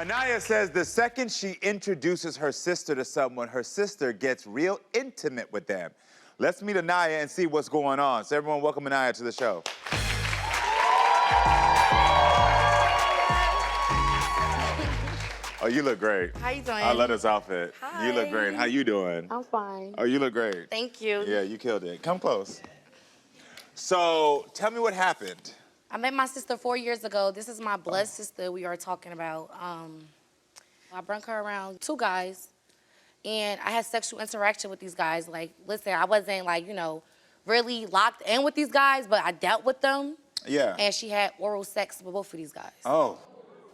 Annayia says the second she introduces her sister to someone, her sister gets real intimate with them. Let's meet Annayia and see what's going on. So everyone, welcome Annayia to the show. Oh, you look great. How you doing? I love this outfit. Hi. You look great. How you doing? I'm fine. Oh, you look great. Thank you. Yeah, you killed it. Come close. So, tell me what happened. I met my sister 4 years ago. This is my blood sister we are talking about. I brought her around 2 guys, and I had sexual interaction with these guys. Like, listen, I wasn't like, you know, really locked in with these guys, but I dealt with them. Yeah. And she had oral sex with both of these guys. Oh.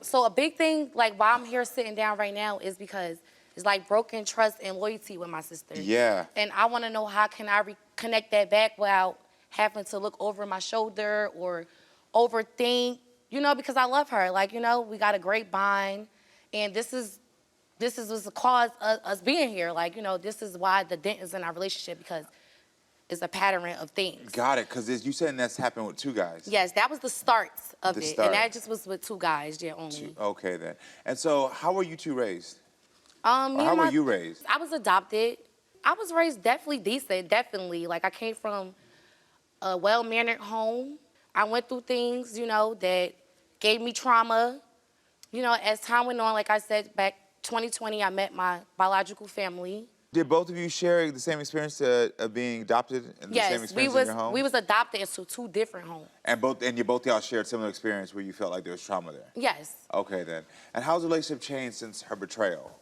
So a big thing, like, why I'm here sitting down right now is because it's like broken trust and loyalty with my sister. Yeah. And I want to know how can I reconnect that back without having to look over my shoulder or overthink, you know, because I love her. Like, you know, we got a great bond, and this is what's the cause of us being here. Like, you know, this is why the dent is in our relationship, because it's a pattern of things. Got it, because you said that's happened with 2 guys. Yes, that was the start of it, start. and that just was with 2 guys, yeah, only. Okay, then. And so, how were you 2 raised? Me how and were you raised? I was adopted. I was raised definitely decent, definitely. Like, I came from a well-mannered home. I went through things, you know, that gave me trauma. You know, as time went on, like I said, back 2020, I met my biological family. Did both of you share the same experience of being adopted and the same experience in your home? We was adopted into 2 different homes. And both y'all shared similar experience where you felt like there was trauma there? Yes. Okay, then. And how's the relationship changed since her betrayal?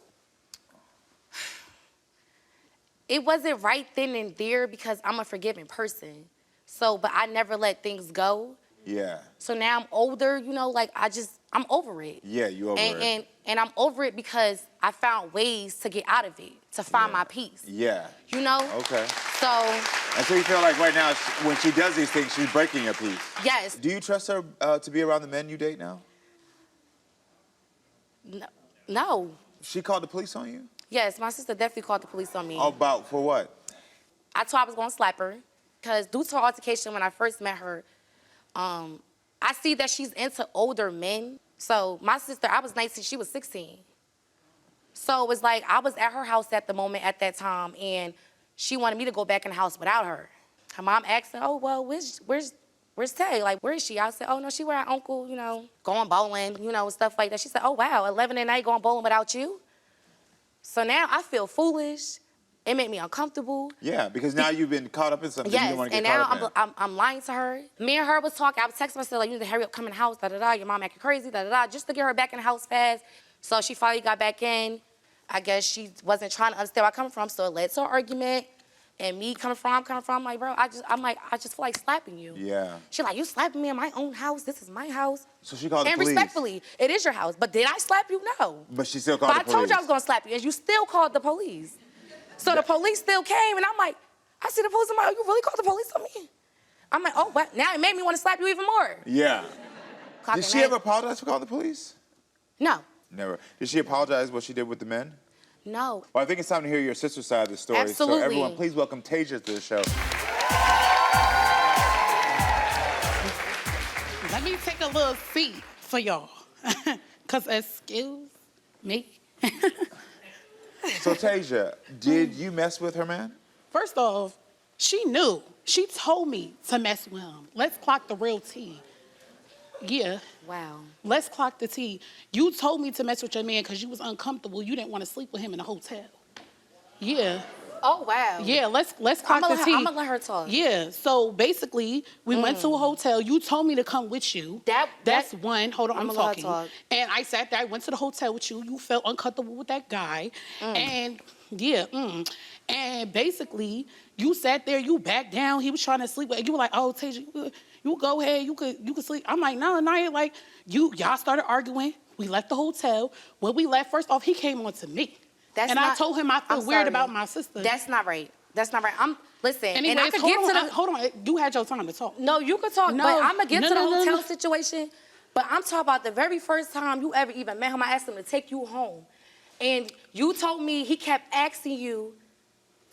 It wasn't right then and there because I'm a forgiving person. So, but I never let things go. Yeah. So now I'm older, you know, like I'm over it. Yeah, you over it. And I'm over it because I found ways to get out of it, to find my peace. Yeah. You know? Okay. So. And so you feel like right now, when she does these things, she's breaking your peace? Yes. Do you trust her to be around the men you date now? No. She called the police on you? Yes, my sister definitely called the police on me. About, for what? I told her I was gonna slap her, because due to her altercation when I first met her, I see that she's into older men. So my sister, I was 19, she was 16. So it was like, I was at her house at the moment at that time, and she wanted me to go back in the house without her. Her mom asked her, oh, well, where's Tay? Like, where is she? I said, oh, no, she with her uncle, you know, going bowling, you know, stuff like that. She said, oh, wow, 11 at night going bowling without you? So now I feel foolish. It made me uncomfortable. Yeah, because now you've been caught up in something you don't want to get caught up in. Yes, and now I'm lying to her. Me and her was talking. I was texting myself, like, you need to hurry up, come in the house, da-da-da. Your mom acting crazy, da-da-da, just to get her back in the house fast. So she finally got back in. I guess she wasn't trying to understand where I'm coming from, so it led to an argument. And me coming from, I'm like, bro, I just feel like slapping you. Yeah. She like, you slapping me in my own house? This is my house. So she called the police. And respectfully, it is your house. But did I slap you? No. But she still called the police. But I told you I was gonna slap you, and you still called the police. So the police still came, and I'm like, I see the police. I'm like, oh, you really called the police on me? I'm like, oh, well, now it made me want to slap you even more. Yeah. Did she ever apologize for calling the police? No. Never. Did she apologize what she did with the men? No. Well, I think it's time to hear your sister's side of the story. Absolutely. So everyone, please welcome Tasia to the show. Let me take a little seat for y'all. Because excuse me. So Tasia, did you mess with her man? First off, she knew. She told me to mess with him. Let's clock the real tea. Yeah. Wow. Let's clock the tea. You told me to mess with your man because you was uncomfortable. You didn't want to sleep with him in a hotel. Yeah. Oh, wow. Yeah, let's clock the tea. I'm going to let her talk. Yeah, so basically, we went to a hotel. You told me to come with you. That's one. Hold on, I'm talking. Talk. And I sat there. I went to the hotel with you. You felt uncomfortable with that guy. And, yeah, And basically, you sat there. You backed down. He was trying to sleep. You were like, oh, Tasia, you go ahead. You could sleep. I'm like, no, Annayia, like, y'all started arguing. We left the hotel. When we left, first off, he came on to me. I told him I feel weird about my sister. That's not right. That's not right. Listen, anyways, and I could get to the... Hold on, you had your time to talk. No, you could talk, but I'm going to get to the hotel situation. But I'm talking about the very first time you ever even met him, I asked him to take you home. And you told me he kept asking you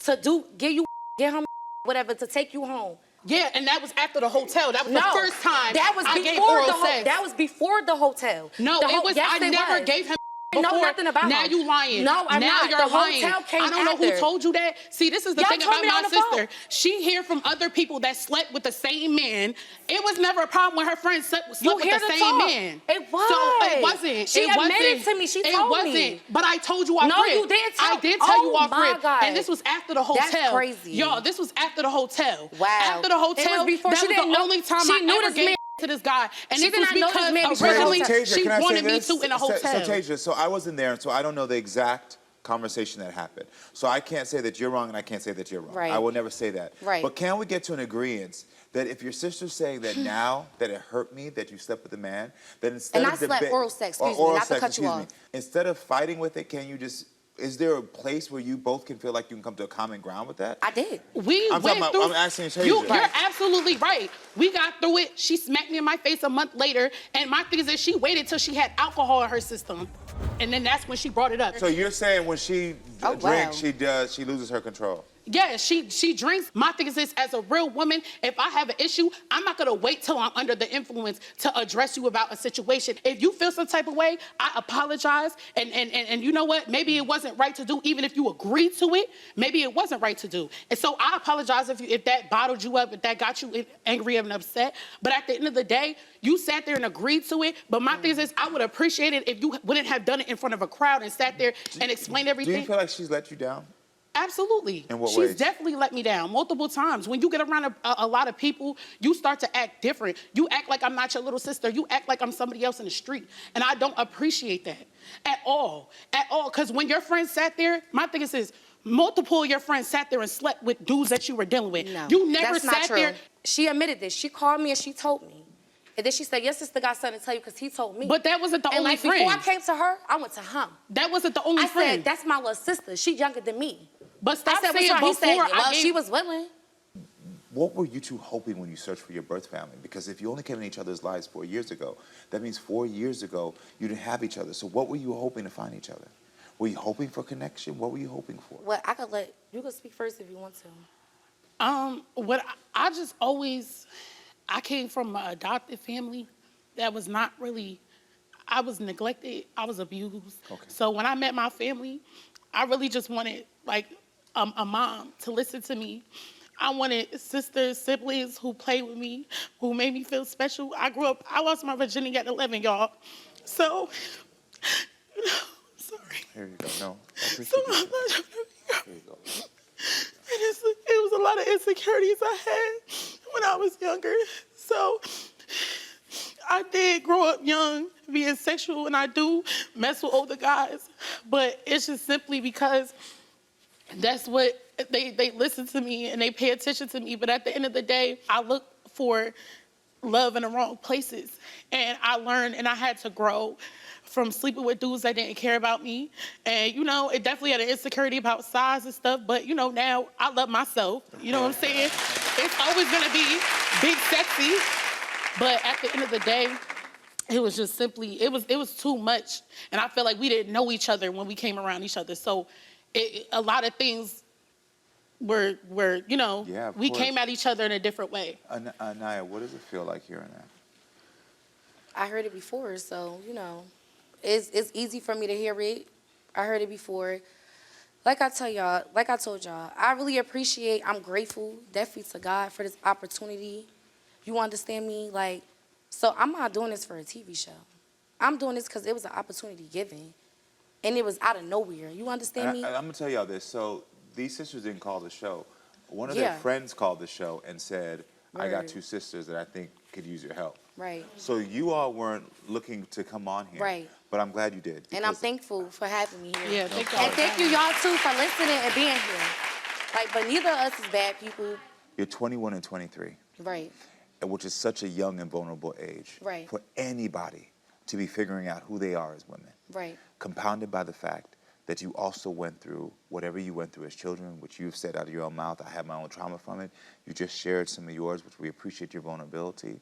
to get him whatever, to take you home. Yeah, and that was after the hotel. That was the first time that was I gave oral sex. That was before the hotel. No, I never gave him know nothing about now her. you lying. No, I'm now not. You're The lying. hotel came I don't know after. who told you that. See, this is the Y'all thing told about me on my the sister. phone. She hear from other people that slept with the same man. It was never a problem when her friends slept with hear the the same talk. man. It was. So it wasn't. She admitted to me. She told me. But I told you off No, rip. you didn't tell. I did tell you Oh, off my rip. God. And this was after the hotel. That's crazy. Yo, this was after the hotel. Wow. After the hotel. It was before. That She was didn't the know. only time She I knew ever this gave man. to this guy. And She this did was not know this because man before the originally hotel. Tasia, she can I say wanted me this? to in a hotel. So Tasia, so I wasn't there, so I don't know the exact conversation that happened. So I can't say that you're wrong and I can't say that you're wrong. Right. I will never say that. Right. But can we get to an agreement that if your sister's saying that now that it hurt me that you slept with a man, that instead And of I slept oral sex, excuse me, oral not to sex, cut you excuse me, off. instead of fighting with it, can you just, is there a place where you both can feel like you can come to a common ground with that? I did. I'm asking Tasia. You're absolutely right. We got through it. She smacked me in my face a month later. And my thing is that she waited till she had alcohol in her system. And then that's when she brought it up. So you're saying when she drinks, wow. she loses her control? Yeah, she drinks. My thing is this, as a real woman, if I have an issue, I'm not gonna wait till I'm under the influence to address you about a situation. If you feel some type of way, I apologize. And you know what? Maybe it wasn't right to do, even if you agreed to it, maybe it wasn't right to do. And so I apologize if that bottled you up, if that got you angry and upset. But at the end of the day, you sat there and agreed to it. But my thing is, I would appreciate it if you wouldn't have done it in front of a crowd and sat there and explained everything. Do you feel like she's let you down? Absolutely. In what She's ways? definitely let me down multiple times. When you get around a lot of people, you start to act different. You act like I'm not your little sister. You act like I'm somebody else in the street. And I don't appreciate that at all. At all. Because when your friends sat there, my thing is this, multiple of your friends sat there and slept with dudes that you were dealing with. No, you never that's not sat true. there. She admitted this. She called me and she told me. And then she said, your sister got something to tell you because he told me. But that wasn't the and only like, friend. before I came to her, I went to him. That wasn't the only I friend. said, that's my little sister. She younger than me. But stop I said, saying what's wrong? He before said, well, I gave... she was willing. What were you two hoping when you searched for your birth family? Because if you only came in each other's lives 4 years ago, that means 4 years ago you didn't have each other. So what were you hoping to find each other? Were you hoping for connection? What were you hoping for? Well, you could speak first if you want to. What I just always, I came from an adopted family that was not really, I was neglected, I was abused. Okay. So when I met my family, I really just wanted like a mom to listen to me. I wanted sisters, siblings who played with me, who made me feel special. I lost my virginity at 11, y'all. So, you know, sorry. Here you go. No, I appreciate So, it. Here you go. it was a lot of insecurities I had when I was younger. So I did grow up young, being sexual, and I do mess with older guys. But it's just simply because that's what they listen to me and they pay attention to me. But at the end of the day, I look for love in the wrong places. And I learned and I had to grow from sleeping with dudes that didn't care about me. And, you know, it definitely had an insecurity about size and stuff. But, you know, now I love myself. You know what I'm saying? It's always going to be big, sexy. But at the end of the day, it was just simply, it was too much. And I feel like we didn't know each other when we came around each other. So a lot of things were you know, we came at each other in a different way. Annayia, what does it feel like hearing that? I heard it before, so, you know, it's easy for me to hear it. I heard it before. Like I told y'all, I really appreciate, I'm grateful, definitely to God for this opportunity. You understand me? Like, so I'm not doing this for a TV show. I'm doing this because it was an opportunity given. And it was out of nowhere. You understand me? I'm going to tell y'all this. So these sisters didn't call the show. One of their friends called the show and said, I got 2 sisters that I think could use your help. Right. So you all weren't looking to come on here. Right. But I'm glad you did. And I'm thankful for having me here. Yeah, thank y'all. And thank you y'all too for listening and being here. Like, but neither of us is bad people. You're 21 and 23. Right. Which is such a young and vulnerable age. Right. For anybody to be figuring out who they are as women. Right. Compounded by the fact that you also went through whatever you went through as children, which you've said out of your own mouth. I had my own trauma from it. You just shared some of yours, which we appreciate your vulnerability.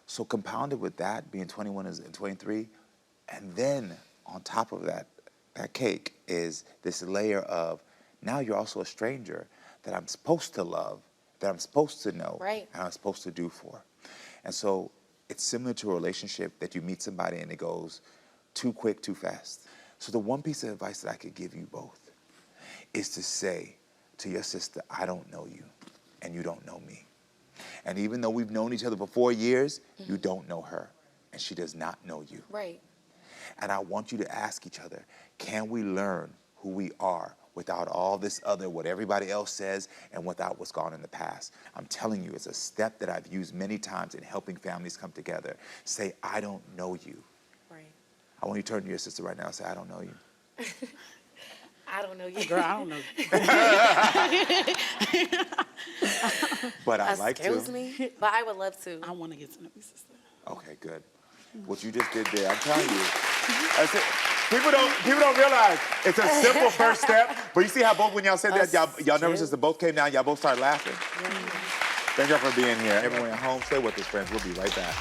So compounded with that, being 21 and 23, and then on top of that cake is this layer of now you're also a stranger that I'm supposed to love, that I'm supposed to know, right, and I'm supposed to do for. And so it's similar to a relationship that you meet somebody and it goes too quick, too fast. So the one piece of advice that I could give you both is to say to your sister, I don't know you, and you don't know me. And even though we've known each other for 4 years, you don't know her, and she does not know you. Right. And I want you to ask each other, can we learn who we are without all this other, what everybody else says, and without what's gone in the past? I'm telling you, it's a step that I've used many times in helping families come together. Say, I don't know you. Right. I want you to turn to your sister right now and say, I don't know you. I don't know you. Girl, I don't know. But I'd like to. Excuse me? But I would love to. I want to get to know your sister. Okay, good. What you just did there, I'm telling you. That's it. People don't realize it's a simple first step. But you see how both, when y'all said that, y'all nervous sister both came down, y'all both started laughing? Thank y'all for being here. Everyone at home, stay with us, friends. We'll be right back.